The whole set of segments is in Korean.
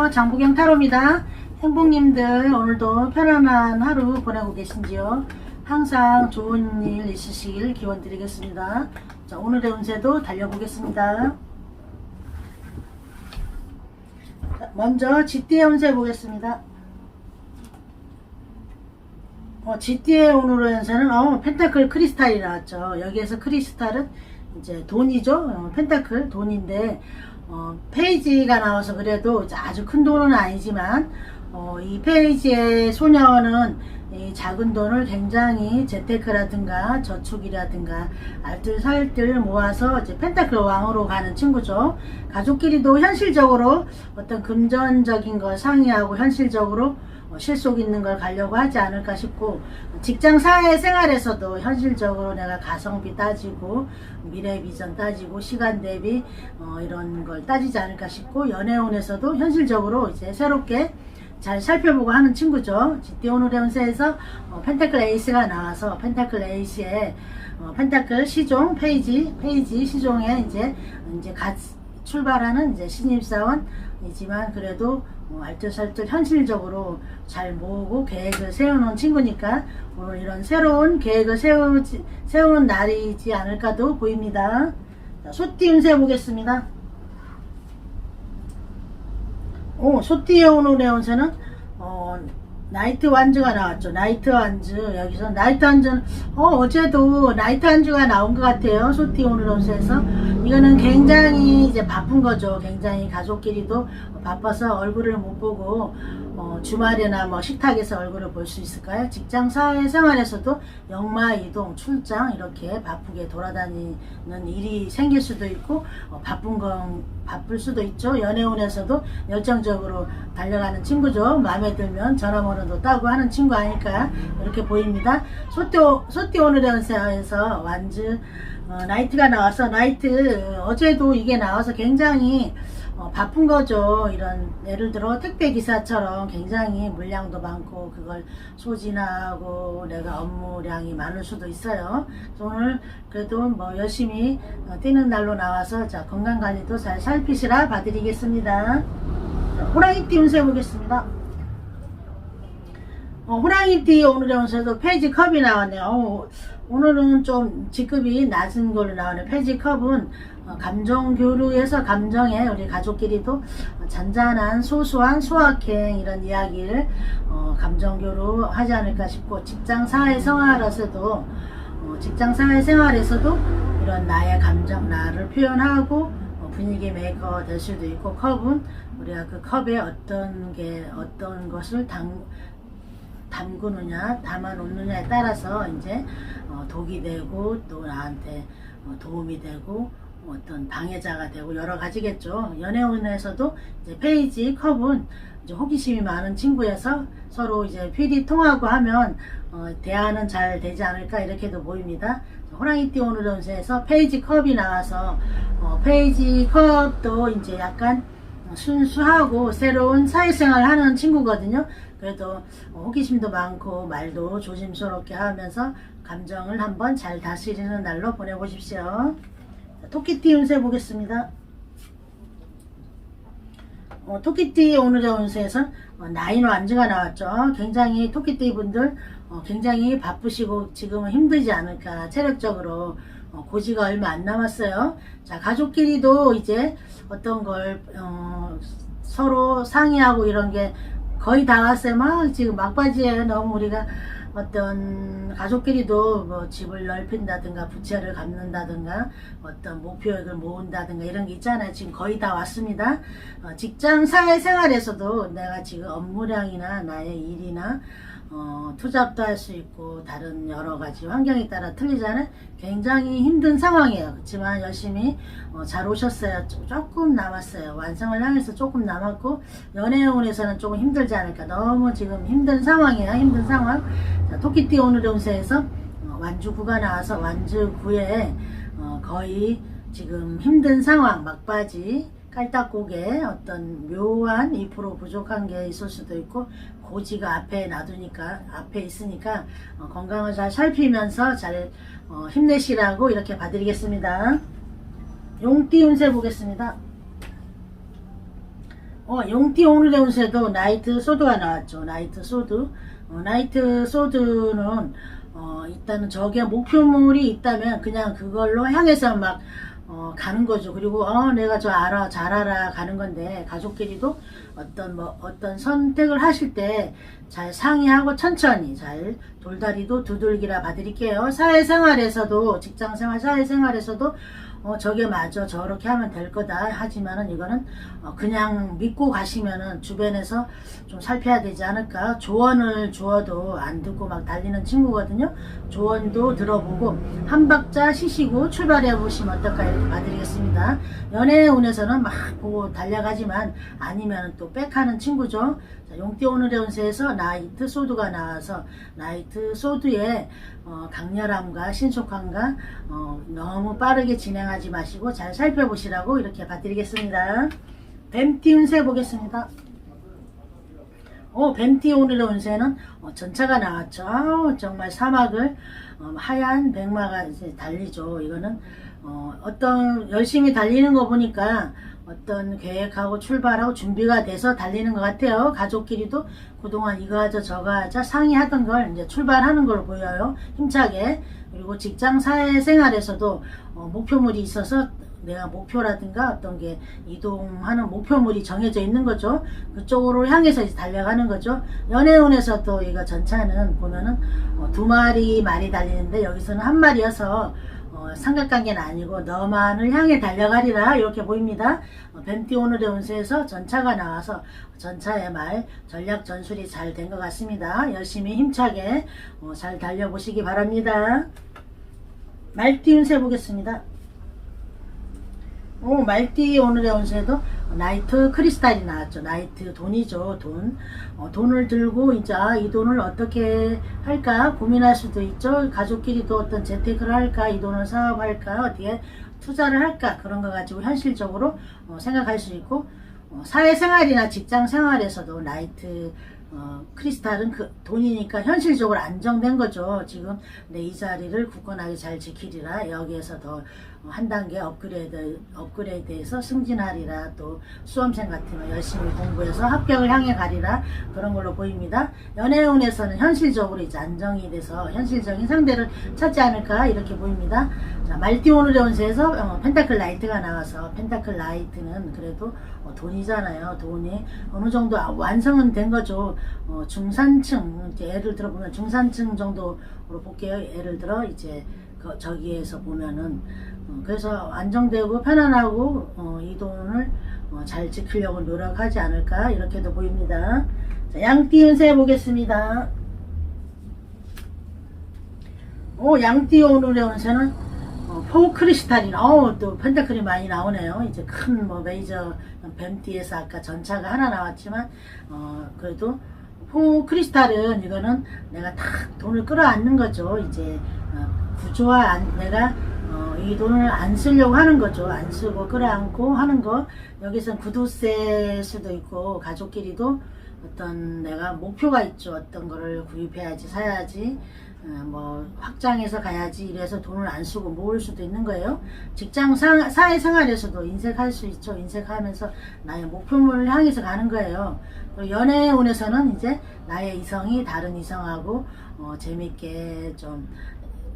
안녕하세요. 장부경 타로입니다. 행복님들 오늘도 편안한 하루 보내고 계신지요? 항상 좋은 일 있으시길 기원 드리겠습니다. 자, 오늘의 운세도 달려보겠습니다. 자, 먼저 GT의 운세 보겠습니다. GT의 오늘의 운세는 펜타클 크리스탈이 나왔죠. 여기에서 크리스탈은 이제 돈이죠. 펜타클 돈인데 페이지가 나와서 그래도 아주 큰 돈은 아니지만 이 페이지의 소녀는 이 작은 돈을 굉장히 재테크라든가 저축이라든가 알뜰살뜰 모아서 이제 펜타클 왕으로 가는 친구죠. 가족끼리도 현실적으로 어떤 금전적인 걸 상의하고 현실적으로 실속 있는 걸 가려고 하지 않을까 싶고, 직장 사회생활에서도 현실적으로 내가 가성비 따지고 미래 비전 따지고 시간 대비 이런 걸 따지지 않을까 싶고, 연애운에서도 현실적으로 이제 새롭게 잘 살펴보고 하는 친구죠. GT 오늘의 운세에서 펜타클 에이스가 나와서 펜타클 에이스에 펜타클 시종 페이지 시종에 이제 출발하는 이제 신입사원이지만 그래도 알뜰살뜰 현실적으로 잘 모으고 계획을 세워놓은 친구니까 오늘 이런 새로운 계획을 세우는 날이지 않을까도 보입니다. 자, 소띠 운세 보겠습니다. 소띠의 오늘의 운세는 나이트 완즈가 나왔죠. 나이트 완즈. 여기서 나이트 완즈는 어제도 나이트 완즈가 나온 것 같아요. 소띠 오늘 운세에서 이거는 굉장히 이제 바쁜 거죠. 굉장히 가족끼리도 바빠서 얼굴을 못 보고 주말이나 식탁에서 얼굴을 볼 수 있을까요? 직장 사회생활에서도 역마 이동 출장 이렇게 바쁘게 돌아다니는 일이 생길 수도 있고 바쁠 수도 있죠. 연애운에서도 열정적으로 달려가는 친구죠. 마음에 들면 전화번호도 따고 하는 친구 아닐까 이렇게 보입니다. 소띠 오늘의 운세에서 완즈 나이트가 나와서 나이트 어제도 이게 나와서 굉장히 바쁜 거죠. 이런 예를 들어 택배 기사처럼 굉장히 물량도 많고 그걸 소진하고 내가 업무량이 많을 수도 있어요. 오늘 그래도 열심히 뛰는 날로 나와서 자, 건강관리도 잘 살피시라 봐드리겠습니다. 호랑이띠 운세 보겠습니다. 호랑이띠 오늘의 운세도 페이지 컵이 나왔네요. 오늘은 좀 직급이 낮은 걸로 나오네. 페이지 컵은 감정 교류에서 감정에 우리 가족끼리도 잔잔한 소소한 소확행 이런 이야기를 감정 교류 하지 않을까 싶고, 직장 사회생활에서도 이런 나의 감정 나를 표현하고 분위기 메이커 될 수도 있고, 컵은 우리가 그 컵에 어떤 것을 담그느냐 담아놓느냐에 따라서 이제 독이 되고 또 나한테 도움이 되고 어떤 방해자가 되고 여러 가지겠죠. 연애운에서도 이제 페이지 컵은 이제 호기심이 많은 친구여서 서로 이제 필이 통하고 하면 대화는 잘 되지 않을까 이렇게도 보입니다. 호랑이띠 오늘의 운세에서 페이지 컵이 나와서 페이지 컵도 이제 약간 순수하고 새로운 사회생활 하는 친구거든요. 그래도 호기심도 많고 말도 조심스럽게 하면서 감정을 한번 잘 다스리는 날로 보내보십시오. 토끼띠 운세 보겠습니다. 토끼띠 오늘의 운세에서 나인 완즈가 나왔죠. 굉장히 토끼띠 분들 굉장히 바쁘시고 지금은 힘들지 않을까. 체력적으로 고지가 얼마 안 남았어요. 자, 가족끼리도 이제 어떤 걸 서로 상의하고 이런 게 거의 다 왔어요. 지금 막바지에 너무 우리가 어떤 가족끼리도 집을 넓힌다든가 부채를 갚는다든가 어떤 목표액을 모은다든가 이런 게 있잖아요. 지금 거의 다 왔습니다. 직장 사회생활에서도 내가 지금 업무량이나 나의 일이나 투잡도 할 수 있고 다른 여러 가지 환경에 따라 틀리잖아요. 굉장히 힘든 상황이에요. 그렇지만 열심히 잘 오셨어요. 조금 남았어요. 완성을 향해서 조금 남았고, 연애운에서는 조금 힘들지 않을까. 너무 지금 힘든 상황이에요. 힘든 상황. 자, 토끼띠 오늘의 운세에서 완주 9가 나와서 완주 9에 거의 지금 힘든 상황 막바지 깔딱고개 어떤 묘한 2% 부족한 게 있을 수도 있고, 고지가 앞에 있으니까 건강을 잘 살피면서 잘 힘내시라고 이렇게 봐드리겠습니다. 용띠 운세 보겠습니다. 용띠 오늘의 운세도 나이트 소드가 나왔죠. 나이트 소드. 나이트 소드는 일단은 저게 목표물이 있다면 그냥 그걸로 향해서 막 가는 거죠. 그리고 내가 잘 알아 가는 건데, 가족끼리도 어떤 선택을 하실 때 잘 상의하고 천천히 잘 돌다리도 두들기라 봐드릴게요. 사회생활에서도, 직장생활, 사회생활에서도 저게 맞아, 저렇게 하면 될 거다 하지만은 이거는 그냥 믿고 가시면은 주변에서 좀 살펴야 되지 않을까. 조언을 주어도 안 듣고 막 달리는 친구거든요. 조언도 들어보고 한 박자 쉬시고 출발해 보시면 어떨까, 이렇게 봐드리겠습니다. 연애의 운에서는 막 보고 달려가지만 아니면 또 백하는 친구죠. 자, 용띠 오늘의 운세에서 나이트 소드가 나와서 나이트 소드의 강렬함과 신속함과 너무 빠르게 진행하지 마시고 잘 살펴보시라고 이렇게 봐드리겠습니다. 뱀띠 운세 보겠습니다. 뱀띠 오늘의 운세는 전차가 나왔죠. 정말 사막을 하얀 백마가 이제 달리죠. 이거는 어떤 열심히 달리는 거 보니까 어떤 계획하고 출발하고 준비가 돼서 달리는 것 같아요. 가족끼리도 그동안 이거 하자 저거 하자 상의하던 걸 이제 출발하는 걸로 보여요. 힘차게. 그리고 직장 사회생활에서도 목표물이 있어서 내가 목표라든가 어떤 게 이동하는 목표물이 정해져 있는 거죠. 그쪽으로 향해서 이제 달려가는 거죠. 연애운에서도 이거 전차는 보면은 두 마리 말이 달리는데 여기서는 한 마리여서 삼각관계는 아니고 너만을 향해 달려가리라 이렇게 보입니다. 뱀띠 오늘의 운세에서 전차가 나와서 전차의 말 전략 전술이 잘 된 것 같습니다. 열심히 힘차게 잘 달려보시기 바랍니다. 말띠 운세 보겠습니다. 말띠 오늘의 운세도 나이트 크리스탈이 나왔죠. 나이트 돈이죠. 돈을 들고 이제 이 돈을 어떻게 할까 고민할 수도 있죠. 가족끼리도 어떤 재테크를 할까, 이 돈을 사업할까, 어디에 투자를 할까, 그런 거 가지고 현실적으로 생각할 수 있고, 사회생활이나 직장생활에서도 나이트 크리스탈은 그 돈이니까 현실적으로 안정된 거죠. 지금 내 이 자리를 굳건하게 잘 지키리라, 여기에서 더 한 단계 업그레이드해서 승진하리라, 또 수험생 같으면 열심히 공부해서 합격을 향해 가리라, 그런 걸로 보입니다. 연애운에서는 현실적으로 이제 안정이 돼서 현실적인 상대를 찾지 않을까 이렇게 보입니다. 자, 말띠 오늘의 운세에서 펜타클 라이트가 나와서, 펜타클 라이트는 그래도 돈이잖아요. 돈이 어느 정도 완성은 된 거죠. 중산층, 이제 예를 들어 보면 중산층 정도로 볼게요. 예를 들어 이제 저기에서 보면은 그래서 안정되고 편안하고 이 돈을 잘 지키려고 노력하지 않을까 이렇게도 보입니다. 자, 양띠 운세 보겠습니다. 양띠 오늘의 운세는 포크리스탈이나 또 펜타클이 많이 나오네요. 이제 큰 메이저 뱀띠에서 아까 전차가 하나 나왔지만 그래도 포크리스탈은 이거는 내가 딱 돈을 끌어안는 거죠. 이제 구조화 내가 이 돈을 안 쓰려고 하는 거죠. 안 쓰고 끌어안고 하는 거. 여기서는 구두쇠일 수도 있고, 가족끼리도 어떤 내가 목표가 있죠. 어떤 거를 구입해야지, 사야지, 확장해서 가야지, 이래서 돈을 안 쓰고 모을 수도 있는 거예요. 직장 사회생활에서도 인색할 수 있죠. 인색하면서 나의 목표물을 향해서 가는 거예요. 연애운에서는 이제 나의 이성이 다른 이성하고 재밌게 좀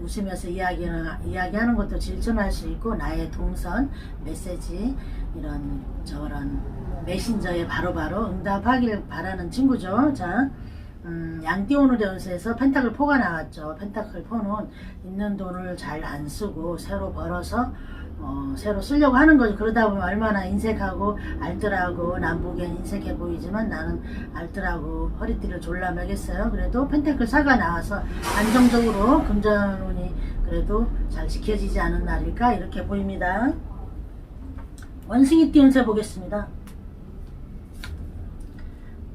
웃으면서 이야기하는 것도 질문할 수 있고, 나의 동선, 메시지, 이런 저런 메신저에 바로바로 응답하길 바라는 친구죠. 자, 양띠 오늘의 운세에서 펜타클 4가 나왔죠. 펜타클 4는 있는 돈을 잘 안 쓰고 새로 벌어서 새로 쓰려고 하는 거죠. 그러다 보면 얼마나 인색하고 알뜰하고, 남보기엔 인색해 보이지만 나는 알뜰하고 허리띠를 졸라매겠어요. 그래도 펜타클 4가 나와서 안정적으로 금전운이 그래도 잘 지켜지지 않은 날일까 이렇게 보입니다. 원숭이띠 운세 보겠습니다.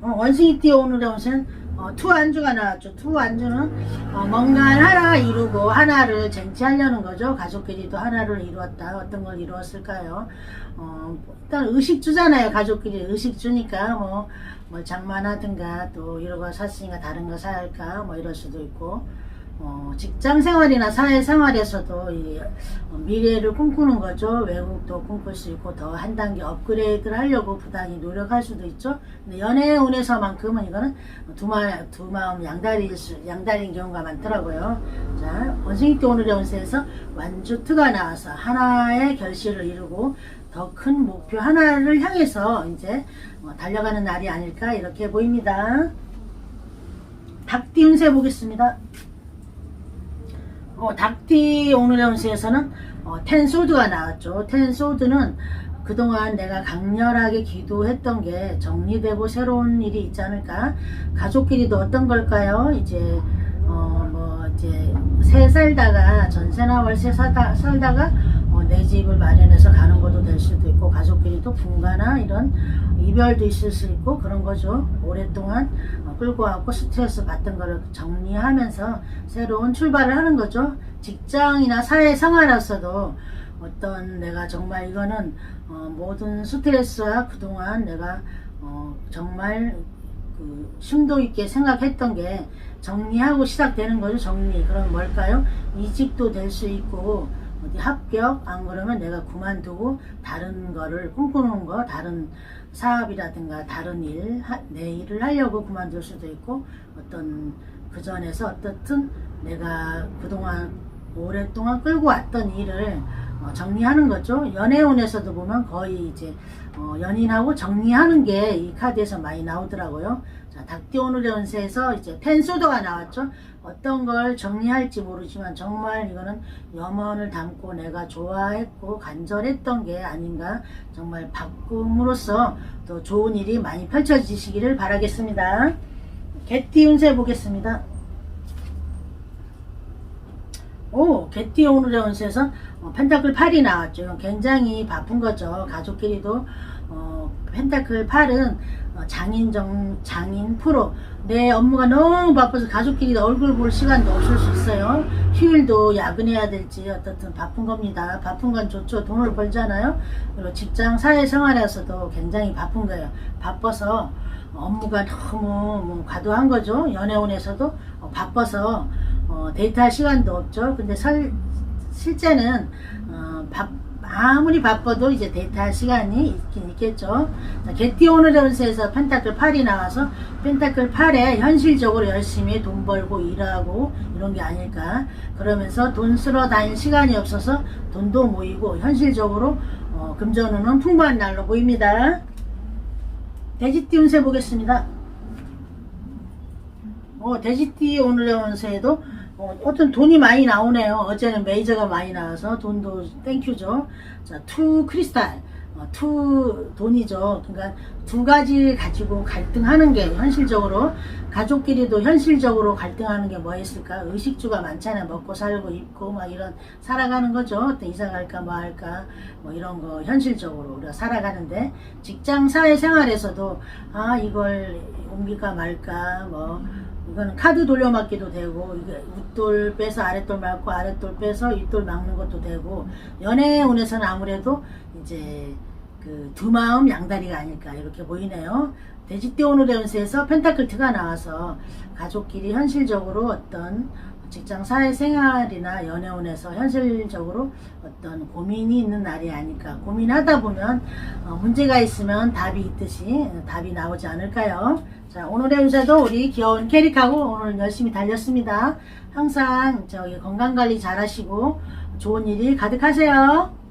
원숭이띠 오늘의 운세는 투 안주가 나왔죠. 투 안주는 뭔가를 하나 이루고 하나를 쟁취하려는 거죠. 가족끼리도 하나를 이루었다. 어떤 걸 이루었을까요? 일단 의식주잖아요. 가족끼리 의식주니까 뭘 장만하든가, 또 이런 거 샀으니까 다른 거 사야 할까, 이럴 수도 있고, 직장 생활이나 사회 생활에서도 이 미래를 꿈꾸는 거죠. 외국도 꿈꿀 수 있고 더 한 단계 업그레이드를 하려고 부단히 노력할 수도 있죠. 근데 연애의 운에서만큼은 이거는 두 마음 양다리인 경우가 많더라고요. 자, 원숭이띠 오늘의 운세에서 완주트가 나와서 하나의 결실을 이루고 더 큰 목표 하나를 향해서 이제 달려가는 날이 아닐까 이렇게 보입니다. 닭띠 운세 보겠습니다. 닭띠 오늘의 운세에서는 텐소드가 나왔죠. 텐소드는 그동안 내가 강렬하게 기도했던 게 정리되고 새로운 일이 있지 않을까. 가족끼리도 어떤 걸까요? 이제 이제 새 살다가 전세나 월세 살다가 내 집을 마련해서 가는 것도 될 수도 있고, 가족끼리도 분가나 이런 이별도 있을 수 있고 그런 거죠. 오랫동안 끌고 왔고 스트레스 받던 거를 정리하면서 새로운 출발을 하는 거죠. 직장이나 사회 생활에서도 어떤 내가 정말 이거는 모든 스트레스와 그동안 내가 정말 그 심도 있게 생각했던 게 정리하고 시작되는 거죠. 정리. 그럼 뭘까요? 이직도 될 수 있고, 어디 합격, 안 그러면 내가 그만두고 다른 거를 꿈꾸는 거, 다른 사업이라든가 다른 일, 내 일을 하려고 그만둘 수도 있고, 어떤 그 전에서 어떻든 내가 그동안 오랫동안 끌고 왔던 일을 정리하는 거죠. 연애운에서도 보면 거의 이제 연인하고 정리하는 게 이 카드에서 많이 나오더라고요. 자, 닭띠 오늘의 운세에서 이제 펜소더가 나왔죠. 어떤 걸 정리할지 모르지만 정말 이거는 염원을 담고 내가 좋아했고 간절했던 게 아닌가. 정말 바꿈으로써 더 좋은 일이 많이 펼쳐지시기를 바라겠습니다. 개띠 운세 보겠습니다. 개띠 오늘의 운세에서 펜타클 8이 나왔죠. 이건 굉장히 바쁜 거죠. 가족끼리도 펜타클 8은 장인 프로. 내 업무가 너무 바빠서 가족끼리 얼굴 볼 시간도 없을 수 있어요. 휴일도 야근해야 될지 어떻든 바쁜 겁니다. 바쁜 건 좋죠. 돈을 벌잖아요. 그리고 직장 사회생활에서도 굉장히 바쁜 거예요. 바빠서 업무가 너무 과도한 거죠. 연애운에서도 바빠서 데이트할 시간도 없죠. 근데 실제는 아무리 바빠도 이제 데이트할 시간이 있긴 있겠죠. 자, 개띠 오늘의 운세에서 펜타클 8이 나와서 펜타클 8에 현실적으로 열심히 돈 벌고 일하고 이런 게 아닐까. 그러면서 돈 쓰러 다닐 시간이 없어서 돈도 모이고 현실적으로 금전운은 풍부한 날로 보입니다. 돼지띠 운세 보겠습니다. 돼지띠 오늘의 운세에도 어떤 돈이 많이 나오네요. 어제는 메이저가 많이 나와서 돈도 땡큐죠. 자, 투 크리스탈, 투 돈이죠. 그러니까 두 가지 가지고 갈등하는 게 현실적으로, 가족끼리도 현실적으로 갈등하는 게 뭐 있을까? 의식주가 많잖아요. 먹고 살고 입고 막 이런 살아가는 거죠. 어떤 이사 갈까 뭐 할까 뭐 이런 거 현실적으로 우리가 살아가는데, 직장 사회 생활에서도 이걸 옮길까 말까, 뭐 이거는 카드 돌려막기도 되고, 이게 윗돌 빼서 아랫돌 막고 아랫돌 빼서 윗돌 막는 것도 되고, 연애운에서는 아무래도 이제 그 두 마음 양다리가 아닐까 이렇게 보이네요. 돼지띠 오늘의 운세에서 펜타클 2가 나와서 가족끼리 현실적으로 어떤 직장 사회생활이나 연애운에서 현실적으로 어떤 고민이 있는 날이 아닐까. 고민하다 보면 문제가 있으면 답이 있듯이 답이 나오지 않을까요? 자, 오늘의 운세도 우리 귀여운 캐릭하고 오늘 열심히 달렸습니다. 항상 건강관리 잘 하시고 좋은 일이 가득하세요.